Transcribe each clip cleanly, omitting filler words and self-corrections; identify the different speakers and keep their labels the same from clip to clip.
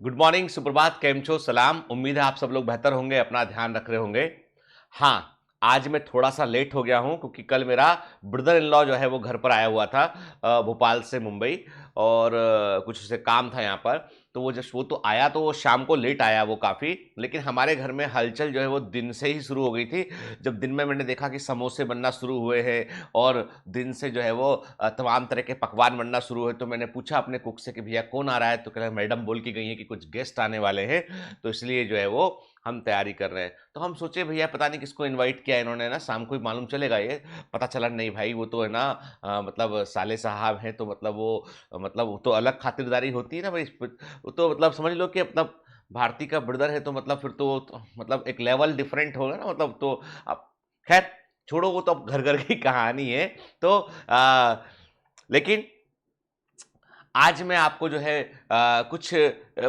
Speaker 1: Good morning, सुप्रभात, केम छो, सलाम। उम्मीद है आप सब लोग बेहतर होंगे, अपना ध्यान रख रहे होंगे। हाँ, आज मैं थोड़ा-सा लेट हो गया हूँ क्योंकि कल मेरा ब्रदर इन लॉ जो है वो घर पर आया हुआ था भोपाल से मुंबई और कुछ उसे काम था यहाँ पर। तो वो जस्ट वो तो आया तो वो शाम को लेट आया वो काफ़ी, लेकिन हमारे घर में हलचल जो है वो दिन से ही शुरू हो गई थी। जब दिन में मैंने देखा कि समोसे बनना शुरू हुए हैं और दिन से जो है वो तमाम तरह के पकवान बनना शुरू हुए, तो मैंने पूछा अपने कुक से कि भैया कौन आ रहा है? तो कह रहे मैडम बोल के गई हैं कि कुछ गेस्ट आने वाले हैं, तो इसलिए जो है वो हम तैयारी कर रहे हैं। तो हम सोचे भैया पता नहीं किसको इनवाइट किया इन्होंने ना, शाम को ही मालूम चलेगा ये। पता चला नहीं भाई वो तो है ना मतलब साले साहब हैं, तो मतलब वो तो अलग खातिरदारी होती है ना भाई। वो तो मतलब समझ लो कि मतलब भारती का ब्रदर है तो मतलब फिर तो मतलब एक लेवल डिफरेंट होगा ना, मतलब तो अब खैर छोड़ो, वो तो अब घर घर की कहानी है। तो लेकिन आज मैं आपको जो है कुछ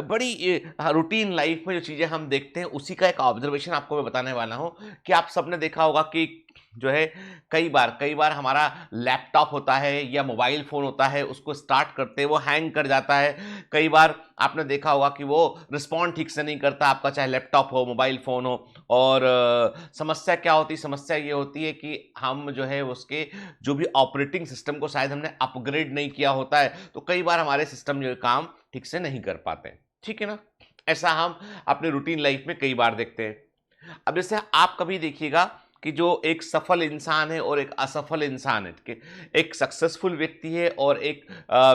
Speaker 1: बड़ी रूटीन लाइफ में जो चीज़ें हम देखते हैं उसी का एक ऑब्जर्वेशन आपको मैं बताने वाला हूँ कि आप सबने देखा होगा कि जो है कई बार हमारा लैपटॉप होता है या मोबाइल फ़ोन होता है, उसको स्टार्ट करते हैं वो हैंग कर जाता है। कई बार आपने देखा होगा कि वो रिस्पॉन्ड ठीक से नहीं करता आपका, चाहे लैपटॉप हो, मोबाइल फ़ोन हो। और समस्या क्या होती है? समस्या ये होती है कि हम जो है उसके जो भी ऑपरेटिंग सिस्टम को शायद हमने अपग्रेड नहीं किया होता है, तो कई बार हमारे सिस्टम जो है काम ठीक से नहीं कर पाते हैं। ठीक है ना? ऐसा हम अपने रूटीन लाइफ में कई बार देखते हैं। अब जैसे आप कभी देखिएगा कि जो एक सफल इंसान है और एक असफल इंसान है, ठीक है? एक सक्सेसफुल व्यक्ति है और एक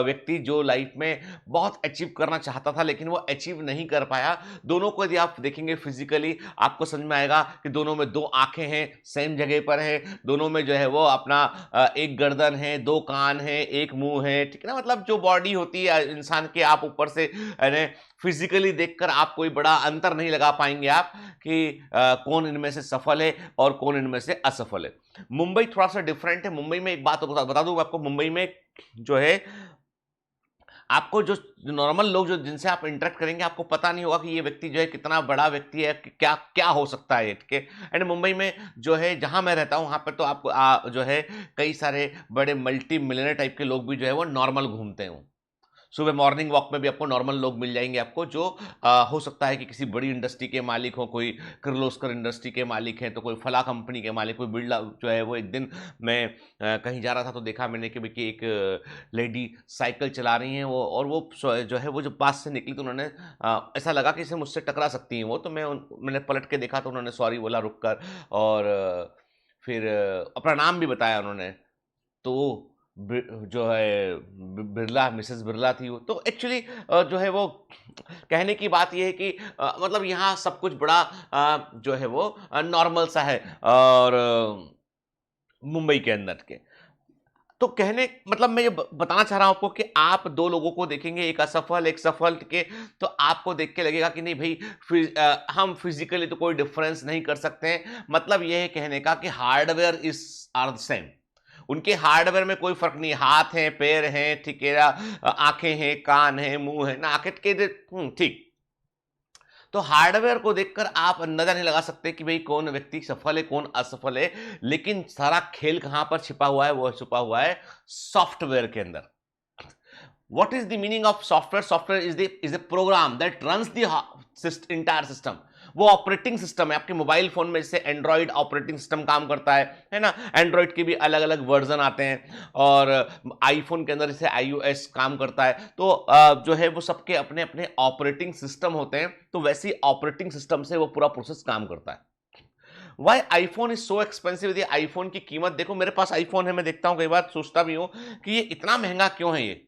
Speaker 1: व्यक्ति जो लाइफ में बहुत अचीव करना चाहता था लेकिन वो अचीव नहीं कर पाया। दोनों को यदि आप देखेंगे फिजिकली, आपको समझ में आएगा कि दोनों में दो आंखें हैं, सेम जगह पर है। दोनों में जो है वो अपना एक गर्दन है, दो कान है, एक मुंह है, ठीक है ना? मतलब जो बॉडी होती है इंसान के, आप ऊपर से यानी फिजिकली देखकर आप कोई बड़ा अंतर नहीं लगा पाएंगे आप कि कौन इनमें से सफल है और कौन इनमें से असफल है। मुंबई थोड़ा-सा डिफरेंट है। मुंबई में एक बात बता दूँ आपको, मुंबई में जो है आपको जो नॉर्मल लोग जो जिनसे आप इंटरेक्ट करेंगे, आपको पता नहीं होगा कि ये व्यक्ति जो है कितना बड़ा व्यक्ति है, कि क्या क्या हो सकता है ये, ठीक है? एंड मुंबई में जो है जहाँ मैं रहता हूँ, वहाँ पे तो आपको जो है कई सारे बड़े मल्टी मिलियनेयर टाइप के लोग भी जो है वो नॉर्मल घूमते हैं। सुबह मॉर्निंग वॉक में भी आपको नॉर्मल लोग मिल जाएँगे आपको, जो हो सकता है कि किसी बड़ी इंडस्ट्री के मालिक हों, कोई किर्लोस्कर इंडस्ट्री के मालिक हैं, तो कोई फलाँ कंपनी के मालिक, कोई बिरला जो है वो। एक दिन मैं कहीं जा रहा था तो देखा मैंने कि भई कि एक लेडी साइकिल चला रही हैं वो, और वो जो है वो जब पास से निकली तो उन्होंने ऐसा लगा कि इसे मुझसे टकरा सकती हैं वो, तो मैंने पलट के देखा तो उन्होंने सॉरी बोला रुक कर, और फिर अपना नाम भी बताया उन्होंने। तो जो है बिरला, मिसेस बिरला थी वो। तो एक्चुअली जो है वो कहने की बात ये है कि मतलब यहाँ सब कुछ बड़ा जो है वो नॉर्मल सा है, और मुंबई के अंदर के। तो कहने मतलब मैं ये बताना चाह रहा हूँ आपको कि आप दो लोगों को देखेंगे, एक असफल एक सफल के, तो आपको देख के लगेगा कि नहीं भाई हम फिजिकली तो कोई डिफरेंस नहीं कर सकते हैं। मतलब ये है कहने का कि hardware is are the same. उनके हार्डवेयर में कोई फर्क नहीं, हाथ हैं, पैर हैं, ठीक है, आंखें हैं, कान हैं, मुंह है ना, आंखें के ठीक। तो हार्डवेयर को देखकर आप अंदाजा नहीं लगा सकते कि भाई कौन व्यक्ति सफल है कौन असफल है, लेकिन सारा खेल कहां पर छिपा हुआ है? वो छिपा हुआ है सॉफ्टवेयर के अंदर। What is the meaning of software? Software is a program that runs the entire system. वो ऑपरेटिंग सिस्टम है आपके मोबाइल फोन में, जैसे एंड्रॉइड ऑपरेटिंग सिस्टम काम करता है ना? एंड्रॉइड के भी अलग अलग वर्जन आते हैं, और आईफोन के अंदर जैसे iOS काम करता है। तो जो है वो सबके अपने अपने ऑपरेटिंग सिस्टम होते हैं, तो वैसी ऑपरेटिंग सिस्टम से वो पूरा प्रोसेस काम करता है। Why iPhone is so expensive? यदि आईफोन की कीमत देखो, मेरे पास आईफोन है, मैं देखता हूँ कई बार, सोचता भी हूँ कि ये इतना महंगा क्यों है ये।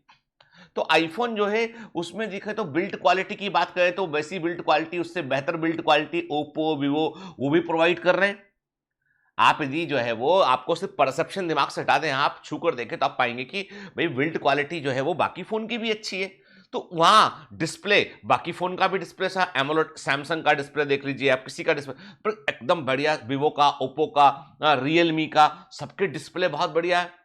Speaker 1: तो आईफोन जो है उसमें देखें तो बिल्ड क्वालिटी की बात करें तो वैसी बिल्ड क्वालिटी, उससे बेहतर बिल्ड क्वालिटी ओप्पो, वीवो वो भी प्रोवाइड कर रहे हैं। आप यदि जो है वो आपको सिर्फ परसेप्शन दिमाग से हटा दें, आप छू कर देखें, तो आप पाएंगे कि भाई बिल्ड क्वालिटी जो है वो बाकी फोन की भी अच्छी है। तो वहां डिस्प्ले बाकी फोन का भी डिस्प्ले सा एमोलेड, सैमसंग का डिस्प्ले देख लीजिए आप, किसी का डिस्प्ले पर एकदम बढ़िया, वीवो का, ओप्पो का, रियलमी का, सबके डिस्प्ले बहुत बढ़िया है।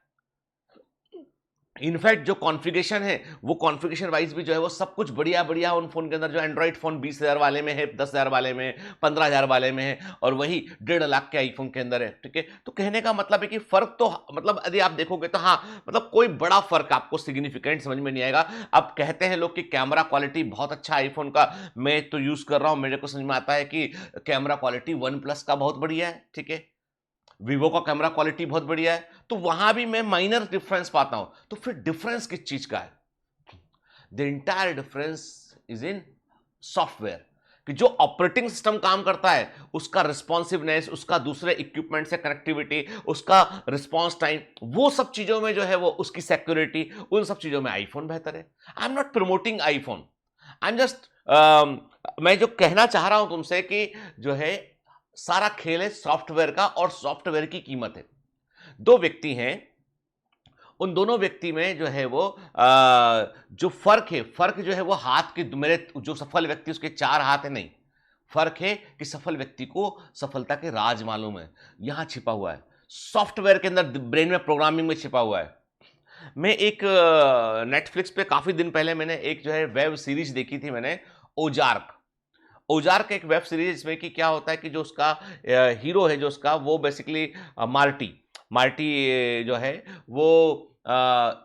Speaker 1: इनफैक्ट जो कॉन्फ़िगरेशन है वो कॉन्फ़िगरेशन वाइज भी जो है वो सब कुछ बढ़िया बढ़िया उन फ़ोन के अंदर, जो एंड्रॉइड फ़ोन 20,000 वाले में है, 10,000 वाले में, 15,000 वाले में है, और वही 1.5 लाख के आईफोन के अंदर है। ठीक है, तो कहने का मतलब है कि फ़र्क तो मतलब यदि आप देखोगे तो हाँ, मतलब कोई बड़ा फ़र्क आपको सिग्निफिकेंट समझ में नहीं आएगा। अब कहते हैं लोग कि कैमरा क्वालिटी बहुत अच्छा है आईफोन का, मैं तो यूज़ कर रहा हूँ, मेरे को समझ में आता है कि कैमरा क्वालिटी वन प्लस का बहुत बढ़िया है। ठीक है, वीवो का कैमरा क्वालिटी बहुत बढ़िया है, तो वहां भी मैं माइनर डिफरेंस पाता हूं। तो फिर डिफरेंस किस चीज का है? The entire difference is in software, कि जो ऑपरेटिंग सिस्टम काम करता है उसका रिस्पॉन्सिवनेस, उसका दूसरे इक्विपमेंट से कनेक्टिविटी, उसका रिस्पॉन्स टाइम, वो सब चीजों में जो है वो उसकी सिक्योरिटी, उन सब चीजों में आईफोन बेहतर है। I am not promoting iPhone, I am just, मैं जो कहना चाह रहा हूं तुमसे कि जो है सारा खेल है सॉफ्टवेयर का, और सॉफ्टवेयर की कीमत है। दो व्यक्ति हैं, उन दोनों व्यक्ति में जो है वो जो फर्क है, फर्क जो है वो हाथ के, मेरे जो सफल व्यक्ति उसके 4 हाथ है, नहीं, फर्क है कि सफल व्यक्ति को सफलता के राज मालूम है, यहां छिपा हुआ है सॉफ्टवेयर के अंदर, ब्रेन में, प्रोग्रामिंग में छिपा हुआ है। मैं एक नेटफ्लिक्स पे काफी दिन पहले मैंने एक जो है वेब सीरीज देखी थी मैंने, ओजार्क। ओजार्क एक वेब सीरीज, इसमें कि क्या होता है कि जो उसका हीरो है, जो उसका, वो बेसिकली मार्टी, मार्टी जो है वो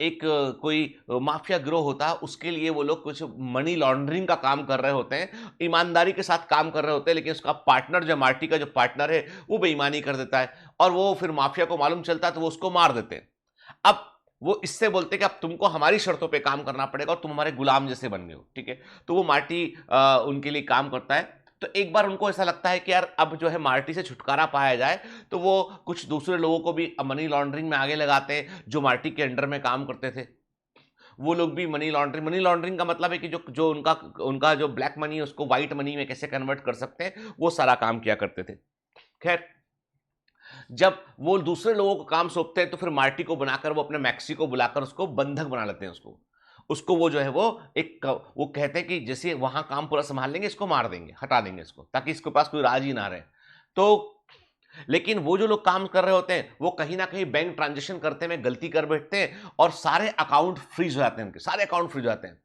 Speaker 1: एक कोई माफिया गिरोह होता है, उसके लिए वो लोग कुछ मनी लॉन्ड्रिंग का काम कर रहे होते हैं, ईमानदारी के साथ काम कर रहे होते हैं, लेकिन उसका पार्टनर, जो मार्टी का जो पार्टनर है, वो बेईमानी कर देता है, और वो फिर माफिया को मालूम चलता है तो वो उसको मार देते हैं। अब वो इससे बोलते हैं कि अब तुमको हमारी शर्तों पे काम करना पड़ेगा और तुम हमारे गुलाम जैसे बन गए हो। ठीक है, तो वो मार्टी उनके लिए काम करता है। तो एक बार उनको ऐसा लगता है कि यार अब जो है मार्टी से छुटकारा पाया जाए, तो वो कुछ दूसरे लोगों को भी मनी लॉन्ड्रिंग में आगे लगाते हैं, जो मार्टी के अंडर में काम करते थे। वो लोग भी मनी लॉन्ड्रिंग का मतलब है कि जो जो उनका उनका जो ब्लैक मनी है उसको व्हाइट मनी में कैसे कन्वर्ट कर सकते हैं, वो सारा काम किया करते थे। खैर, जब वो दूसरे लोगों को काम सौंपते हैं तो फिर मार्टी को बनाकर वो अपने मैक्सी को बुलाकर उसको बंधक बना लेते हैं, उसको उसको वो जो है वो एक, वो कहते हैं कि जैसे वहां काम पूरा संभाल लेंगे, इसको मार देंगे, हटा देंगे इसको, ताकि इसके पास कोई राज ही ना रहे। तो लेकिन वो जो लोग काम कर रहे होते हैं वो कहीं ना कहीं बैंक ट्रांजेक्शन करते में गलती कर बैठते हैं, और सारे अकाउंट फ्रीज हो जाते हैं, उनके सारे अकाउंट फ्रीज हो जाते हैं।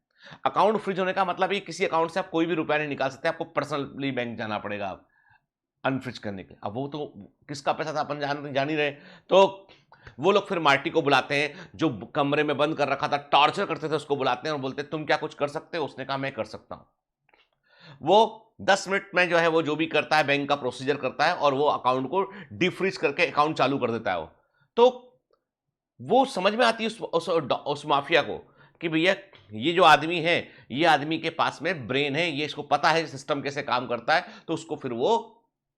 Speaker 1: अकाउंट फ्रीज होने का मतलब है किसी अकाउंट से आप कोई भी रुपया नहीं निकाल सकते, आपको पर्सनली बैंक जाना पड़ेगा अनफ्रिज करने के। अब वो तो किसका पैसा था अपन जान ही रहे। तो वो लोग फिर मार्टी को बुलाते हैं, जो कमरे में बंद कर रखा था, टॉर्चर करते थे, उसको बुलाते हैं और बोलते हैं तुम क्या कुछ कर सकते हो? उसने कहा मैं कर सकता हूं। वो 10 मिनट में जो है वो जो भी करता है, बैंक का प्रोसीजर करता है, और वो अकाउंट को डिफ्रीज करके अकाउंट चालू कर देता है वो। तो वो समझ में आती है उस माफिया को कि भैया ये जो आदमी है, ये आदमी के पास में ब्रेन है, ये इसको पता है सिस्टम कैसे काम करता है, तो उसको फिर वो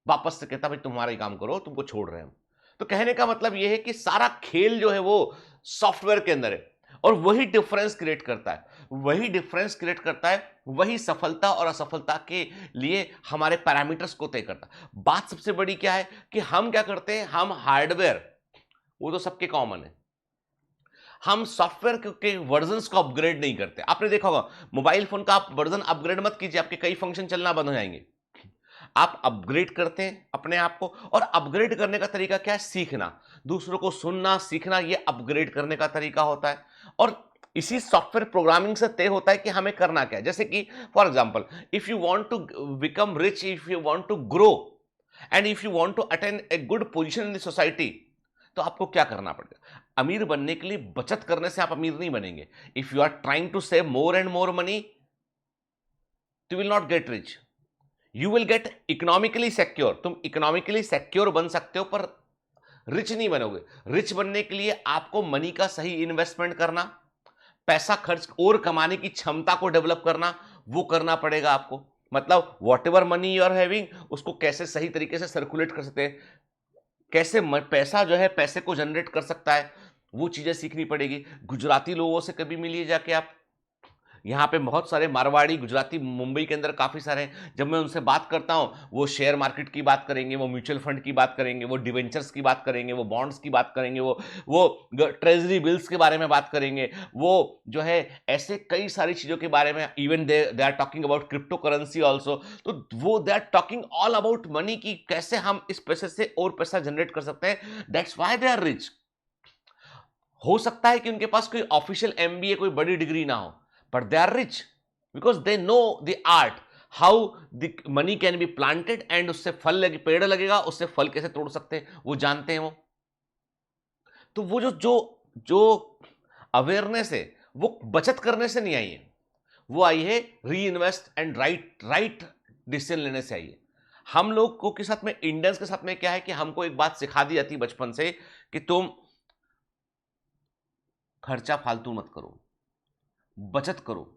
Speaker 1: वापस से कहता भाई तुम्हारा ही काम करो, तुमको छोड़ रहे हैं हम। तो कहने का मतलब ये है कि सारा खेल जो है वो सॉफ्टवेयर के अंदर है, और वही डिफरेंस क्रिएट करता है, वही डिफरेंस क्रिएट करता है, वही सफलता और असफलता के लिए हमारे पैरामीटर्स को तय करता है। बात सबसे बड़ी क्या है कि हम क्या करते हैं, हम हार्डवेयर, वो तो सबके कॉमन है, हम सॉफ्टवेयर के वर्जन्स को अपग्रेड नहीं करते। आपने देखा होगा मोबाइल फोन का आप वर्जन अपग्रेड मत कीजिए, आपके कई फंक्शन चलना बंद हो जाएंगे। आप अपग्रेड करते हैं अपने आप को, और अपग्रेड करने का तरीका क्या है? सीखना, दूसरों को सुनना, सीखना, ये अपग्रेड करने का तरीका होता है। और इसी सॉफ्टवेयर प्रोग्रामिंग से तय होता है कि हमें करना क्या है। जैसे कि for example, if you want to become rich, if you want to grow, and if you want to attain a good position in the society, तो आपको क्या करना पड़ेगा? अमीर बनने के लिए बचत करने से आप अमीर नहीं बनेंगे। If you are trying to save more and more money, you will not get rich, you will get economically secure. तुम इकोनॉमिकली सिक्योर बन सकते हो पर रिच नहीं बनोगे। रिच बनने के लिए आपको मनी का सही इन्वेस्टमेंट करना, पैसा खर्च और कमाने की क्षमता को डेवलप करना, वो करना पड़ेगा आपको। मतलब whatever money you are having, उसको कैसे सही तरीके से सर्कुलेट कर सकते हैं, कैसे पैसा जो है पैसे को जनरेट कर सकता है, वो चीजें सीखनी पड़ेगी। गुजराती लोगों से कभी मिलिए जाके आप, यहाँ पे बहुत सारे मारवाड़ी गुजराती मुंबई के अंदर काफ़ी सारे हैं। जब मैं उनसे बात करता हूँ, वो शेयर मार्केट की बात करेंगे, वो म्यूचुअल फंड की बात करेंगे, वो डिवेंचर्स की बात करेंगे, वो बॉन्ड्स की बात करेंगे, वो ट्रेजरी बिल्स के बारे में बात करेंगे, वो जो है ऐसे कई सारी चीज़ों के बारे में, even they are talking about crypto currency also. तो वो they are talking all about money, की कैसे हम इस पैसे से और पैसा जनरेट कर सकते हैं। That's why they are rich. हो सकता है कि उनके पास कोई ऑफिशियल एमबीए, कोई बड़ी डिग्री ना हो, but they are rich because they know the art, how the money can be planted, and उससे फल लगे, पेड़ लगेगा, उससे फल कैसे तोड़ सकते हैं वो जानते हैं वो। तो वो जो जो जो अवेयरनेस है वो बचत करने से नहीं आई है, वो आई है री इन्वेस्ट एंड राइट डिसीजन लेने से आई है। हम लोग को के साथ में, इंडियंस के साथ में क्या है कि हमको एक बात सिखा दी जाती है बचपन से कि तुम खर्चा फालतू मत करो, बचत करो,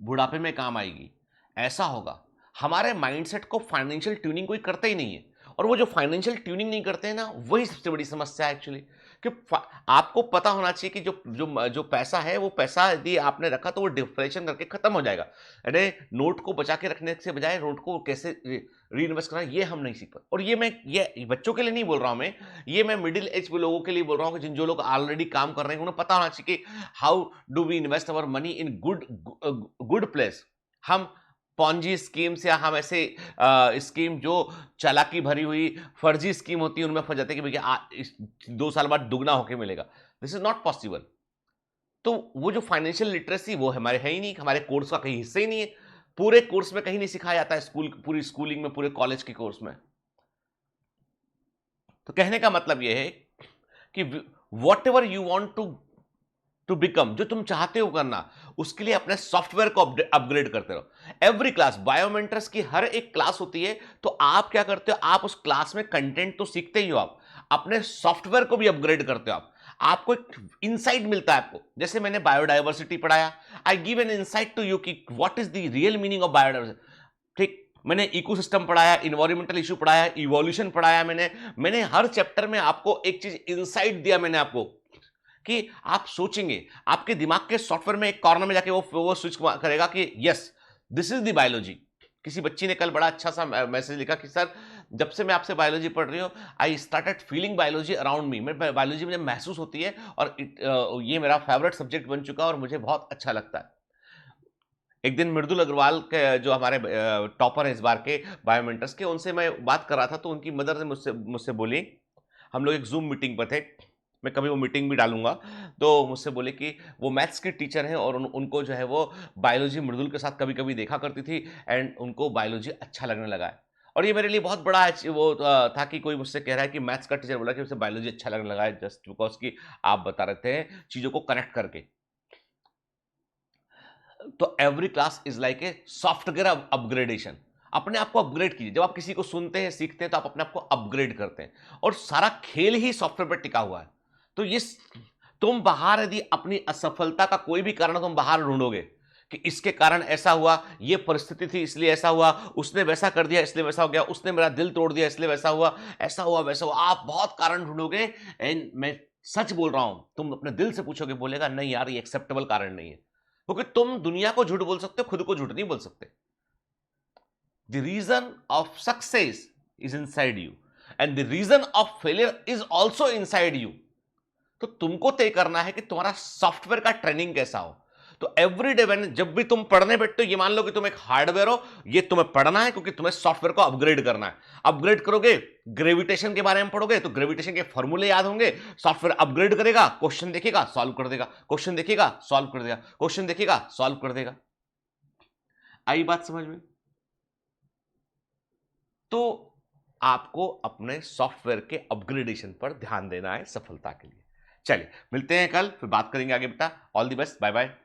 Speaker 1: बुढ़ापे में काम आएगी, ऐसा होगा। हमारे माइंडसेट को फाइनेंशियल ट्यूनिंग कोई करता ही नहीं है, और वो जो फाइनेंशियल ट्यूनिंग नहीं करते हैं ना, वही सबसे बड़ी समस्या है एक्चुअली। कि आपको पता होना चाहिए कि जो जो जो पैसा है, वो पैसा यदि आपने रखा तो वो डिफ्लेशन करके खत्म हो जाएगा। अरे नोट को बचा के रखने से बजाय नोट को कैसे री इन्वेस्ट करना, ये हम नहीं सीख पाते। और ये बच्चों के लिए नहीं बोल रहा हूं मैं, ये मैं मिडिल एज लोगों के लिए बोल रहा हूं कि जो लोग ऑलरेडी काम कर रहे हैं, उन्हें पता होना चाहिए कि how do we invest our money in good place. हम पॉन्जी स्कीम्स या हम ऐसे स्कीम जो चालाकी भरी हुई फर्जी स्कीम होती है, उनमें फंस जाते हैं कि भैया 2 साल बाद दुगना होके मिलेगा। This is not possible. तो वो जो फाइनेंशियल लिटरेसी वो हमारे है ही नहीं, हमारे कोर्स का कहीं हिस्सा ही नहीं है। पूरे कोर्स में कहीं नहीं सिखाया जाता है, पूरी स्कूलिंग में, पूरे कॉलेज के कोर्स में। तो कहने का मतलब ये है कि whatever you want to become, जो तुम चाहते हो करना, उसके लिए अपने सॉफ्टवेयर को अपग्रेड करते रहो। एवरी क्लास, बायोमेंटर्स की हर एक क्लास होती है, तो आप क्या करते हो, आप उस क्लास में कंटेंट तो सीखते ही हो, आप अपने सॉफ्टवेयर को भी अपग्रेड करते हो। आपको एक इनसाइट मिलता है आपको। जैसे मैंने बायोडाइवर्सिटी पढ़ाया, I give an insight to you कि what is the real meaning of biodiversity. ठीक, मैंने इकोसिस्टम पढ़ाया, इन्वायरमेंटल इशू पढ़ाया, इवोल्यूशन पढ़ाया, मैंने हर चैप्टर में आपको एक चीज इनसाइट दिया मैंने आपको, कि आप सोचेंगे, आपके दिमाग के सॉफ्टवेयर में एक कॉर्नर में जाके वो स्विच करेगा कि yes this is the biology. किसी बच्ची ने कल बड़ा अच्छा सा मैसेज लिखा कि सर, जब से मैं आपसे बायोलॉजी पढ़ रही हूँ, I started feeling biology around me. मैं बायोलॉजी मुझे महसूस होती है, और ये मेरा फेवरेट सब्जेक्ट बन चुका है और मुझे बहुत अच्छा लगता है। एक दिन मृदुल अग्रवाल के, जो हमारे टॉपर है इस बार के बायोमेंटर्स के, उनसे मैं बात कर रहा था, तो उनकी मदर ने मुझसे बोली, हम लोग एक जूम मीटिंग पर थे, मैं कभी वो मीटिंग भी डालूंगा, तो मुझसे बोले कि वो मैथ्स की टीचर हैं, और उनको जो है वो बायोलॉजी मृदुल के साथ कभी कभी देखा करती थी, एंड उनको बायोलॉजी अच्छा लगने लगा है। और ये मेरे लिए बहुत बड़ा वो था कि कोई मुझसे कह रहा है कि मैथ्स का टीचर बोला कि उसे बायोलॉजी अच्छा लगने लगा है, जस्ट बिकॉज कि आप बता रहे थे चीजों को कनेक्ट करके। तो every class is like a software upgradation. अपने आप को अपग्रेड कीजिए। जब आप किसी को सुनते हैं, सीखते हैं, तो आप अपने आप को अपग्रेड करते हैं, और सारा खेल ही सॉफ्टवेयर पर टिका हुआ है। तो ये तुम बाहर, यदि अपनी असफलता का कोई भी कारण तुम बाहर ढूंढोगे कि इसके कारण ऐसा हुआ, ये परिस्थिति थी इसलिए ऐसा हुआ, उसने वैसा कर दिया इसलिए वैसा हो गया, उसने मेरा दिल तोड़ दिया इसलिए वैसा हुआ, ऐसा हुआ वैसा हुआ, आप बहुत कारण ढूंढोगे। एंड मैं सच बोल रहा हूं, तुम अपने दिल से पूछोगे, बोलेगा नहीं यार, ये एक्सेप्टेबल कारण नहीं है। क्योंकि तुम दुनिया को झूठ बोल सकते हो, खुद को झूठ नहीं बोल सकते। The reason of success is inside you, and the reason of failure is also inside you. तो तुमको तय करना है कि तुम्हारा सॉफ्टवेयर का ट्रेनिंग कैसा हो। तो एवरी डे जब भी तुम पढ़ने बैठते हो, ये मान लो कि तुम एक हार्डवेयर हो, ये तुम्हें पढ़ना है क्योंकि तुम्हें सॉफ्टवेयर को अपग्रेड करना है। अपग्रेड करोगे, ग्रेविटेशन के बारे में पढ़ोगे, तो ग्रेविटेशन के फॉर्मूले याद होंगे। सॉफ्टवेयर अपग्रेड करेगा, क्वेश्चन देखेगा, सॉल्व कर देगा, क्वेश्चन देखेगा, सॉल्व कर देगा, क्वेश्चन देखेगा, सॉल्व कर देगा। आई बात समझ में? तो आपको अपने सॉफ्टवेयर के अपग्रेडेशन पर ध्यान देना है सफलता के लिए। चलिए मिलते हैं कल, फिर बात करेंगे आगे। बेटा all the best, bye bye.